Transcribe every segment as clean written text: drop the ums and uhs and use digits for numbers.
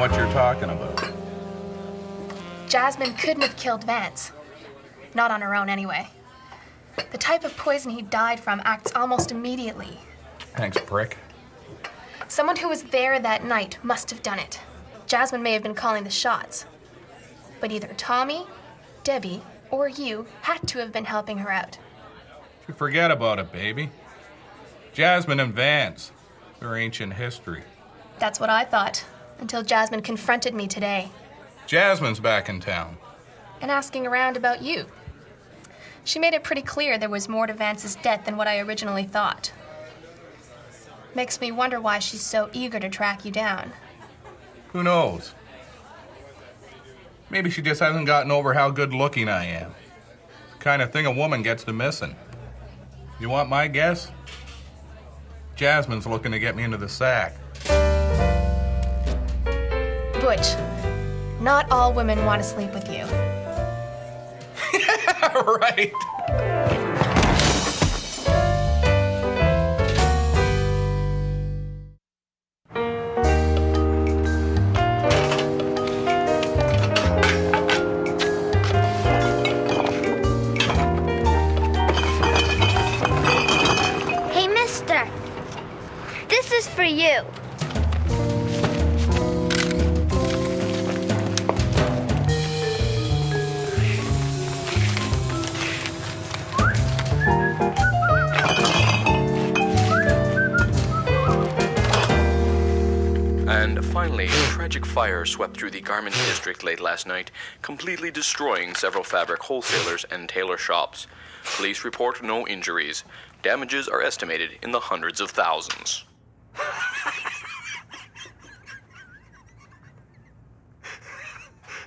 what you're talking about. Jasmine couldn't have killed Vance. Not on her own, anyway. The type of poison he died from acts almost immediately. Thanks, prick. Someone who was there that night must have done it. Jasmine may have been calling the shots. But either Tommy, Debbie, or you had to have been helping her out. You forget about it, baby. Jasmine and Vance. They're ancient history. That's what I thought, until Jasmine confronted me today. Jasmine's back in town. And asking around about you. She made it pretty clear there was more to Vance's death than what I originally thought. Makes me wonder why she's so eager to track you down. Who knows? Maybe she just hasn't gotten over how good-looking I am. The kind of thing a woman gets to missing. You want my guess? Jasmine's looking to get me into the sack. Butch, not all women want to sleep with you. Right. Hey, mister. This is for you. And finally, a tragic fire swept through the garment district late last night, completely destroying several fabric wholesalers and tailor shops. Police report no injuries. Damages are estimated in the hundreds of thousands.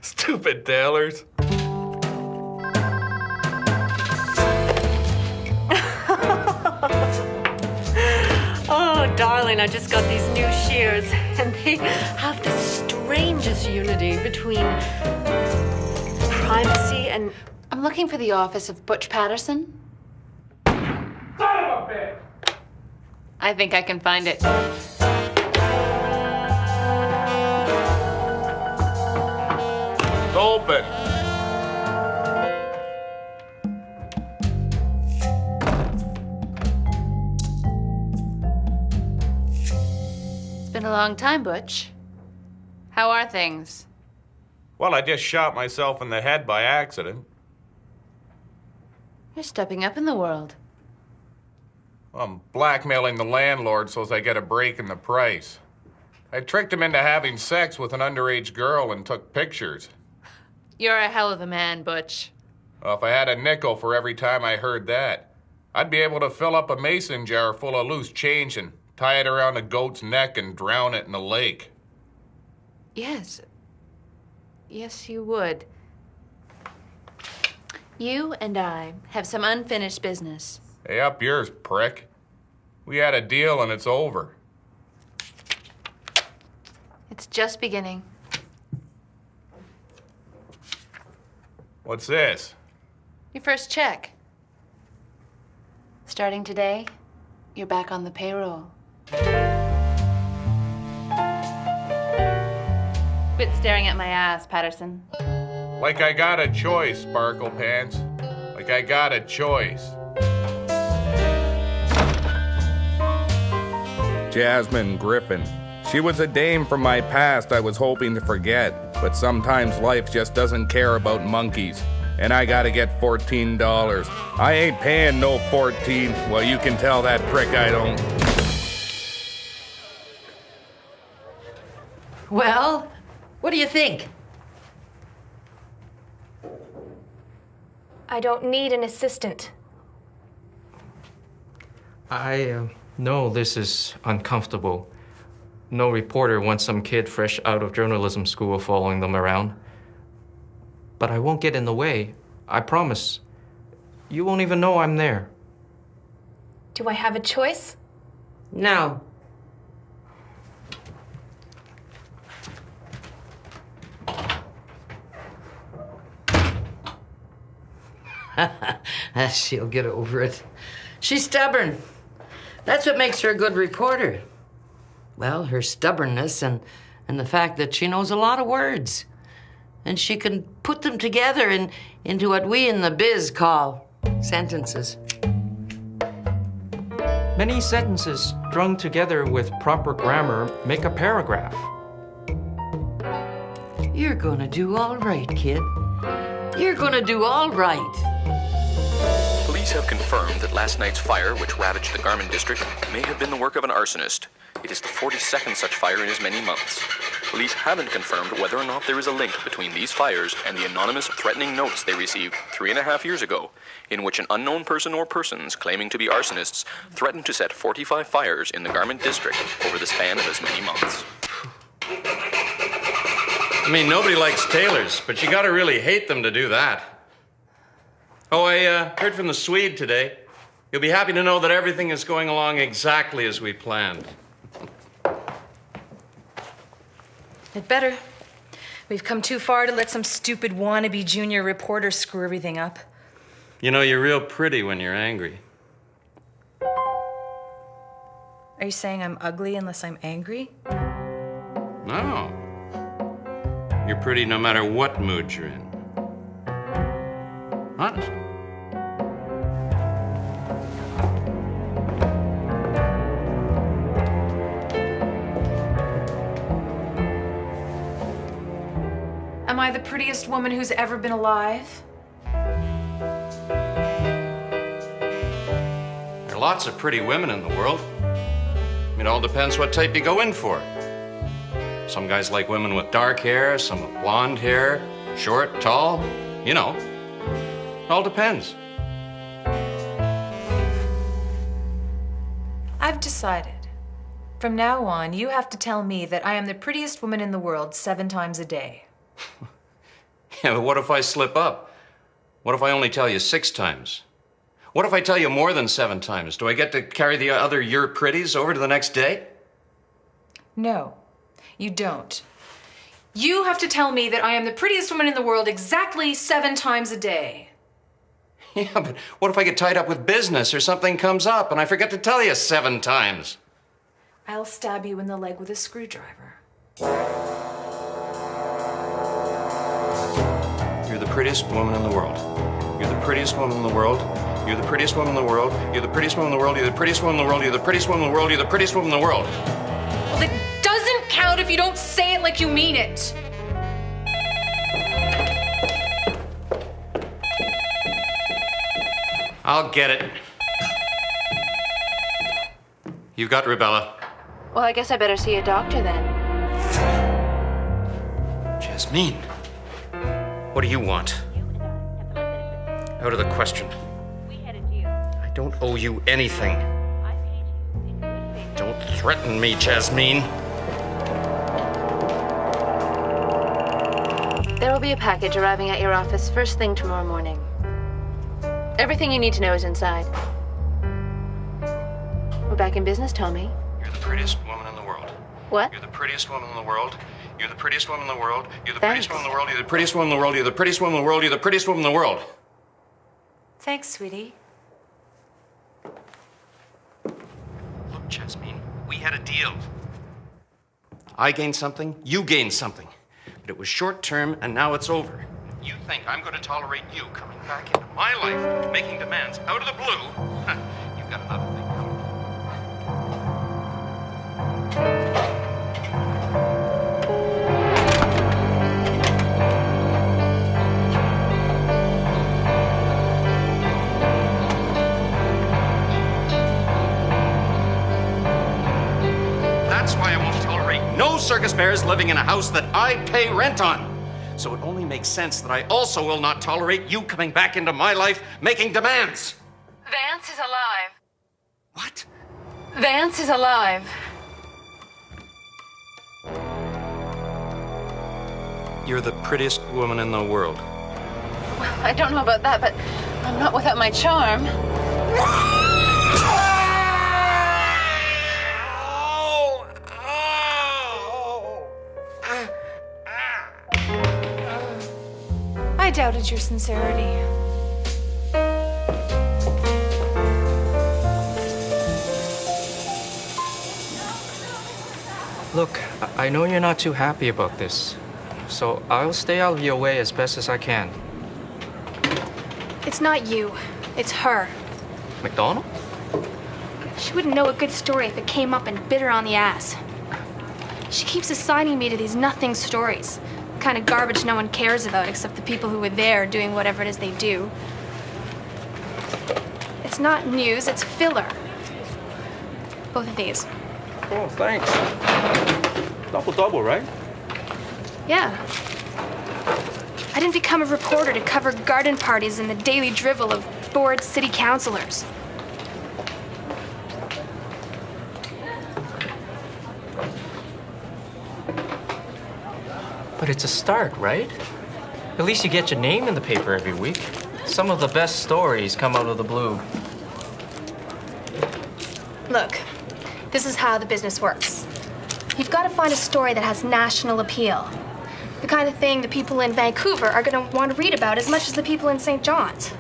Stupid tailors. Oh, darling, I just got these new shears, and they have the strangest unity between privacy and... I'm looking for the office of Butch Patterson. Son of a bitch! I think I can find it. It's open. It's been a long time, Butch. How are things? Well, I just shot myself in the head by accident. You're stepping up in the world. I'm blackmailing the landlord so as I get a break in the price. I tricked him into having sex with an underage girl and took pictures. You're a hell of a man, Butch. Well, if I had a nickel for every time I heard that, I'd be able to fill up a mason jar full of loose change and tie it around a goat's neck and drown it in the lake. Yes. Yes, you would. You and I have some unfinished business. Hey, up yours, prick. We had a deal and it's over. It's just beginning. What's this? Your first check. Starting today, you're back on the payroll. Quit staring at my ass, Patterson. Like I got a choice, Sparkle Pants. Like I got a choice. Jasmine Griffin. She was a dame from my past I was hoping to forget, but sometimes life just doesn't care about monkeys. And I gotta get $14. I ain't paying no 14. Well, you can tell that prick I don't. Well, what do you think? I don't need an assistant. I know this is uncomfortable. No reporter wants some kid fresh out of journalism school following them around. But I won't get in the way. I promise. You won't even know I'm there. Do I have a choice? No. She'll get over it. She's stubborn. That's what makes her a good reporter. Well, her stubbornness and and the fact that she knows a lot of words. And she can put them together into what we in the biz call sentences. Many sentences strung together with proper grammar make a paragraph. You're gonna do all right, kid. You're gonna do all right. Police have confirmed that last night's fire, which ravaged the Garment District, may have been the work of an arsonist. It is the 42nd such fire in as many months. Police haven't confirmed whether or not there is a link between these fires and the anonymous threatening notes they received 3.5 years ago, in which an unknown person or persons claiming to be arsonists threatened to set 45 fires in the Garment District over the span of as many months. I mean, nobody likes tailors, but you gotta really hate them to do that. Oh, I heard from the Swede today. You'll be happy to know that everything is going along exactly as we planned. It better. We've come too far to let some stupid wannabe junior reporter screw everything up. You know, you're real pretty when you're angry. Are you saying I'm ugly unless I'm angry? No. You're pretty no matter what mood you're in. Honest. Am I the prettiest woman who's ever been alive? There are lots of pretty women in the world. It all depends what type you go in for. Some guys like women with dark hair, some with blonde hair, short, tall, you know. It all depends. I've decided. From now on, you have to tell me that I am the prettiest woman in the world 7 times a day. Yeah, but what if I slip up? What if I only tell you 6 times? What if I tell you more than 7 times? Do I get to carry the other "you're pretties" over to the next day? No, you don't. You have to tell me that I am the prettiest woman in the world exactly 7 times a day. Yeah, but what if I get tied up with business or something comes up and I forget to tell you 7 times? I'll stab you in the leg with a screwdriver. You're the prettiest woman in the world. You're the prettiest woman in the world. You're the prettiest woman in the world. You're the prettiest woman in the world. You're the prettiest woman in the world. You're the prettiest woman in the world. You're the prettiest woman in the world. Well, that doesn't count if you don't say it like you mean it. I'll get it. You've got rubella. Well, I guess I better see a doctor then. Jasmine, what do you want? Out of the question. I don't owe you anything. Don't threaten me, Jasmine. There will be a package arriving at your office first thing tomorrow morning. Everything you need to know is inside. We're back in business, Tommy. You're the prettiest woman in the world. What? You're the prettiest woman in the world. You're the prettiest woman in the world. You're the Thanks. prettiest woman in the world. You're the prettiest woman in the world. You're the prettiest woman in the world. You're the prettiest woman in the world. Thanks, sweetie. Look, Jasmine, we had a deal. I gained something, you gained something. But it was short term, and now it's over. You think I'm going to tolerate you coming back into my life, making demands out of the blue? You've got another thing coming. That's why I won't tolerate no circus bears living in a house that I pay rent on. So it only makes sense that I also will not tolerate you coming back into my life making demands. Vance is alive. What? Vance is alive. You're the prettiest woman in the world. Well, I don't know about that, but I'm not without my charm. I doubted your sincerity. Look, I know you're not too happy about this, so I'll stay out of your way as best as I can. It's not you. It's her. McDonald? She wouldn't know a good story if it came up and bit her on the ass. She keeps assigning me to these nothing stories. The kind of garbage no one cares about except the people who were there doing whatever it is they do. It's not news, it's filler. Both of these. Oh, thanks. Double, right? Yeah. I didn't become a reporter to cover garden parties and the daily drivel of bored city councilors. But it's a start, right? At least you get your name in the paper every week. Some of the best stories come out of the blue. Look, this is how the business works. You've got to find a story that has national appeal. The kind of thing the people in Vancouver are going to want to read about as much as the people in St. John's.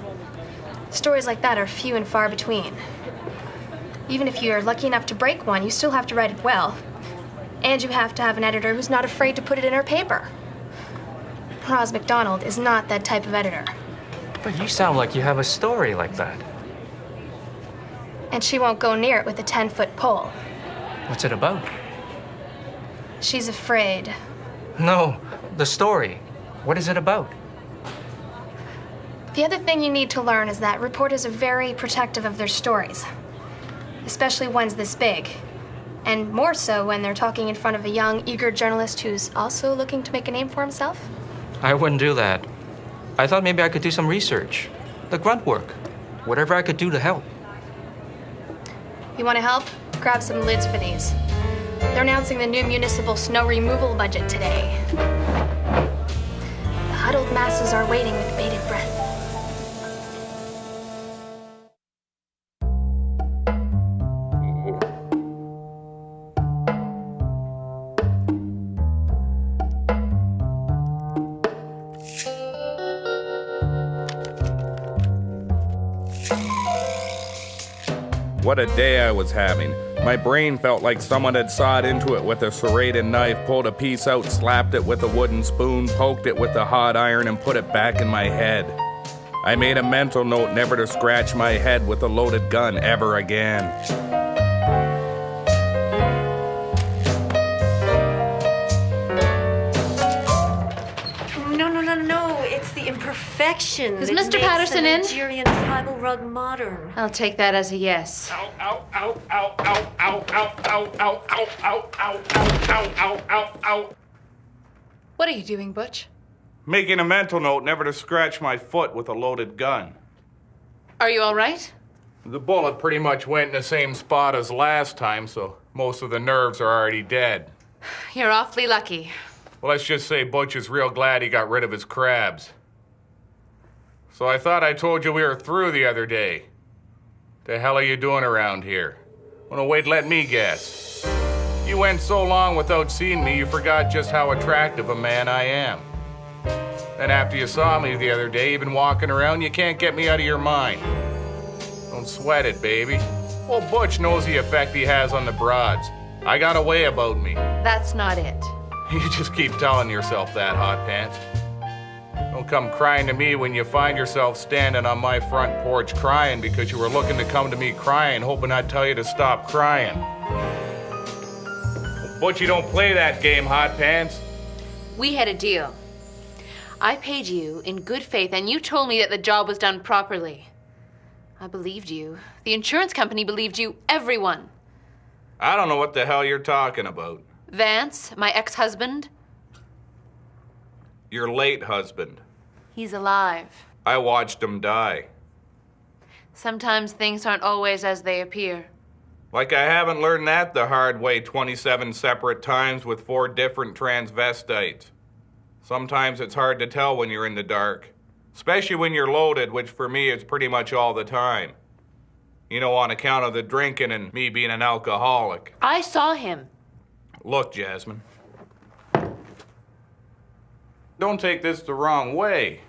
Stories like that are few and far between. Even if you're lucky enough to break one, you still have to write it well. And you have to have an editor who's not afraid to put it in her paper. Roz McDonald is not that type of editor. But you sound like you have a story like that. And she won't go near it with a 10-foot pole. What's it about? She's afraid. No, the story. What is it about? The other thing you need to learn is that reporters are very protective of their stories. Especially ones this big. And more so when they're talking in front of a young, eager journalist who's also looking to make a name for himself. I wouldn't do that. I thought maybe I could do some research. The grunt work. Whatever I could do to help. You want to help? Grab some lids for these. They're announcing the new municipal snow removal budget today. The huddled masses are waiting with bated breath. What a day I was having. My brain felt like someone had sawed into it with a serrated knife, pulled a piece out, slapped it with a wooden spoon, poked it with a hot iron, and put it back in my head. I made a mental note never to scratch my head with a loaded gun ever again. No. It's the imperfection. Is that Mr. makes Patterson the in? Nigerian tribal rug modern. I'll take that as a yes. Ow, ow, ow, ow, ow, ow, ow, ow, ow, ow, ow, ow, ow, ow, ow, ow. What are you doing, Butch? Making a mental note never to scratch my foot with a loaded gun. Are you all right? The bullet pretty much went in the same spot as last time, so most of the nerves are already dead. You're awfully lucky. Well, let's just say Butch is real glad he got rid of his crabs. So I thought I told you we were through the other day. The hell are you doing around here? Oh, no, wait, let me guess. You went so long without seeing me, you forgot just how attractive a man I am. Then after you saw me the other day, even walking around, you can't get me out of your mind. Don't sweat it, baby. Well, Butch knows the effect he has on the broads. I got a way about me. That's not it. You just keep telling yourself that, Hot Pants. Don't come crying to me when you find yourself standing on my front porch crying because you were looking to come to me crying, hoping I'd tell you to stop crying. But you don't play that game, Hot Pants. We had a deal. I paid you in good faith, and you told me that the job was done properly. I believed you. The insurance company believed you. Everyone. I don't know what the hell you're talking about. Vance, my ex-husband, Your late husband. he's alive. I watched him die. Sometimes things aren't always as they appear. Like I haven't learned that the hard way 27 separate times with 4 different transvestites. Sometimes it's hard to tell when you're in the dark. Especially when you're loaded, which for me is pretty much all the time. You know, on account of the drinking and me being an alcoholic. I saw him. Look, Jasmine. Don't take this the wrong way.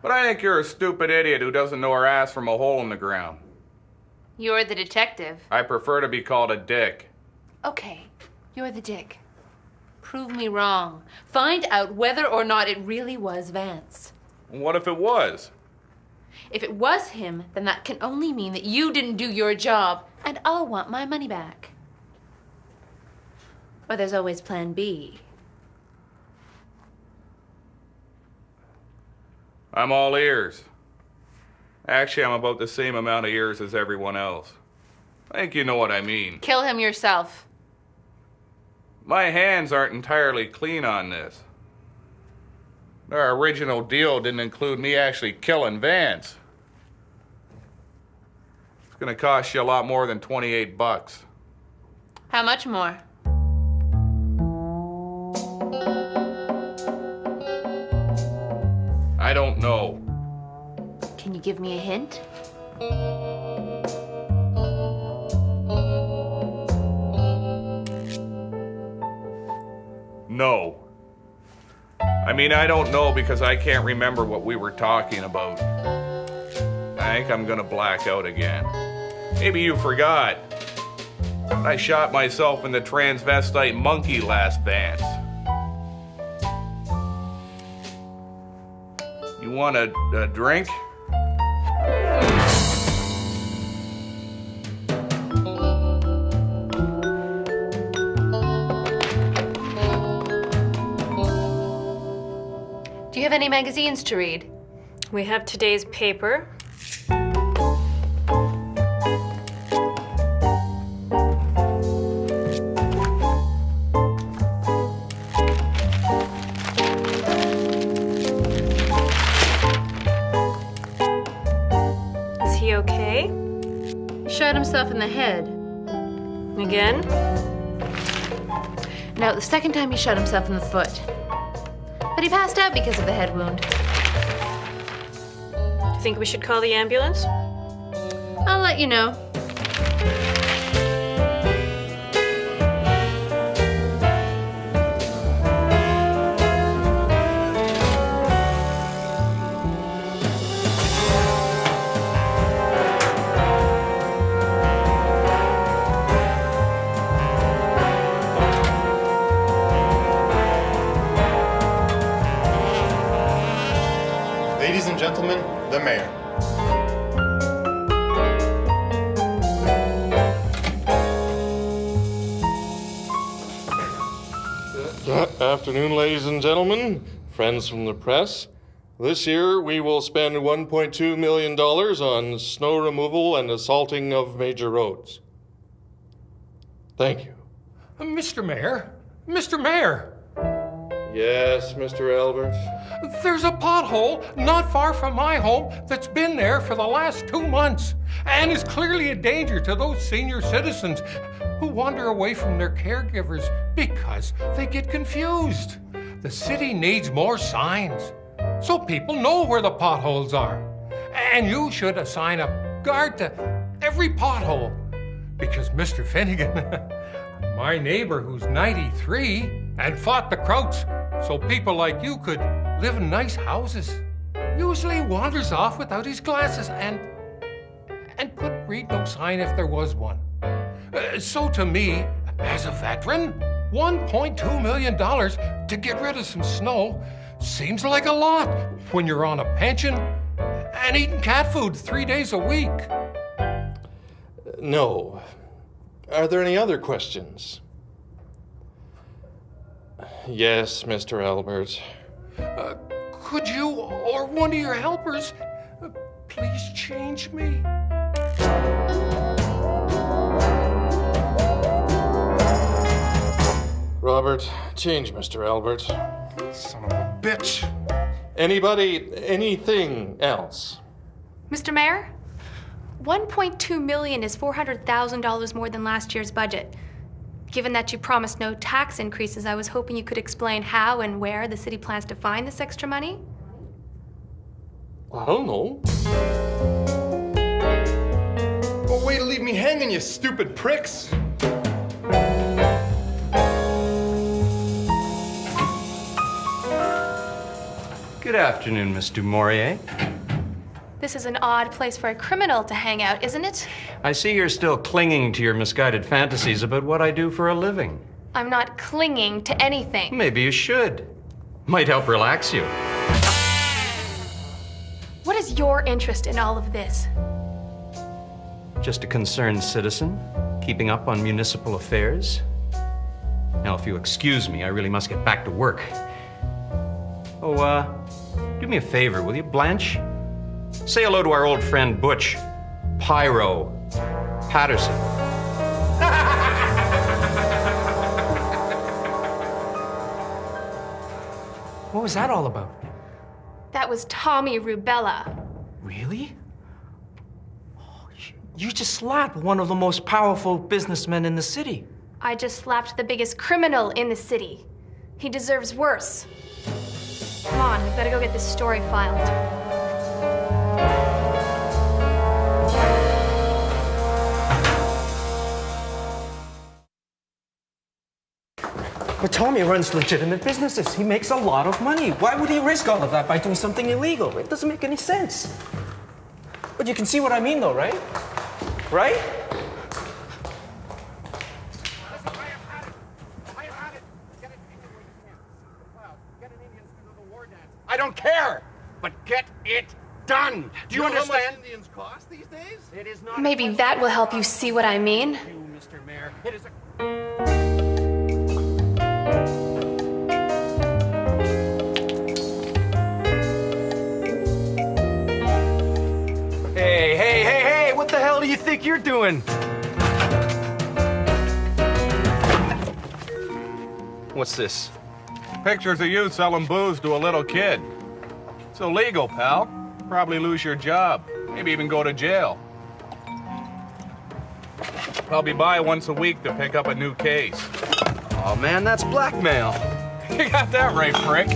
But I think you're a stupid idiot who doesn't know her ass from a hole in the ground. You're the detective. I prefer to be called a dick. Okay, you're the dick. Prove me wrong. Find out whether or not it really was Vance. What if it was? If it was him, then that can only mean that you didn't do your job, and I'll want my money back. Or there's always plan B. I'm all ears. Actually, I'm about the same amount of ears as everyone else. I think you know what I mean. Kill him yourself. My hands aren't entirely clean on this. Our original deal didn't include me actually killing Vance. It's gonna cost you a lot more than $28. How much more? I don't know. Can you give me a hint? No. I mean, I don't know because I can't remember what we were talking about. I think I'm gonna black out again. Maybe you forgot. I shot myself in the transvestite monkey last Vance. You want a drink? Do you have any magazines to read? We have today's paper. Is he okay? He shot himself in the head. Again? No, the second time he shot himself in the foot. But he passed out because of the head wound. Do you think we should call the ambulance? I'll let you know. Ladies and gentlemen, the mayor. Good afternoon, ladies and gentlemen, friends from the press. This year, we will spend $1.2 million on snow removal and assalting of major roads. Thank you. Mr. Mayor? Mr. Mayor! Yes, Mr. Albert? There's a pothole not far from my home that's been there for the last 2 months and is clearly a danger to those senior citizens who wander away from their caregivers because they get confused. The city needs more signs so people know where the potholes are. And you should assign a guard to every pothole because Mr. Finnegan, my neighbor who's 93 and fought the Krauts so people like you could live in nice houses, usually wanders off without his glasses and couldn't read no sign if there was one. So to me, as a veteran, $1.2 million to get rid of some snow seems like a lot when you're on a pension and eating cat food 3 days a week. No. Are there any other questions? Yes, Mr. Albert. Could you or one of your helpers please change me? Robert, change Mr. Albert. Son of a bitch. Anybody, anything else? Mr. Mayor, $1.2 million is $400,000 more than last year's budget. Given that you promised no tax increases, I was hoping you could explain how and where the city plans to find this extra money. I don't know. Well, way to leave me hanging, you stupid pricks. Good afternoon, Miss Du Maurier. The This is an odd place for a criminal to hang out, isn't it? I see you're still clinging to your misguided fantasies about what I do for a living. I'm not clinging to anything. Maybe you should. Might help relax you. What is your interest in all of this? Just a concerned citizen, keeping up on municipal affairs. Now, if you excuse me, I really must get back to work. Oh, do me a favor, will you, Blanche? Say hello to our old friend Butch, Pyro, Patterson. What was that all about? That was Tommy Rubella. Really? You just slapped one of the most powerful businessmen in the city. I just slapped the biggest criminal in the city. He deserves worse. Come on, I've got to go get this story filed. But Tommy runs legitimate businesses. He makes a lot of money. Why would he risk all of that by doing something illegal? It doesn't make any sense. But you can see what I mean, though, right? Right? I don't care, but get it done. Do you understand? How much Indians cost these days? It is not. Maybe that will help you see what I mean. Mr. Mayor. It is a. Hey, what the hell do you think you're doing? What's this? Pictures of you selling booze to a little kid. It's illegal, pal. Probably lose your job. Maybe even go to jail. I'll be by once a week to pick up a new case. Oh man, that's blackmail. You got that right, prick.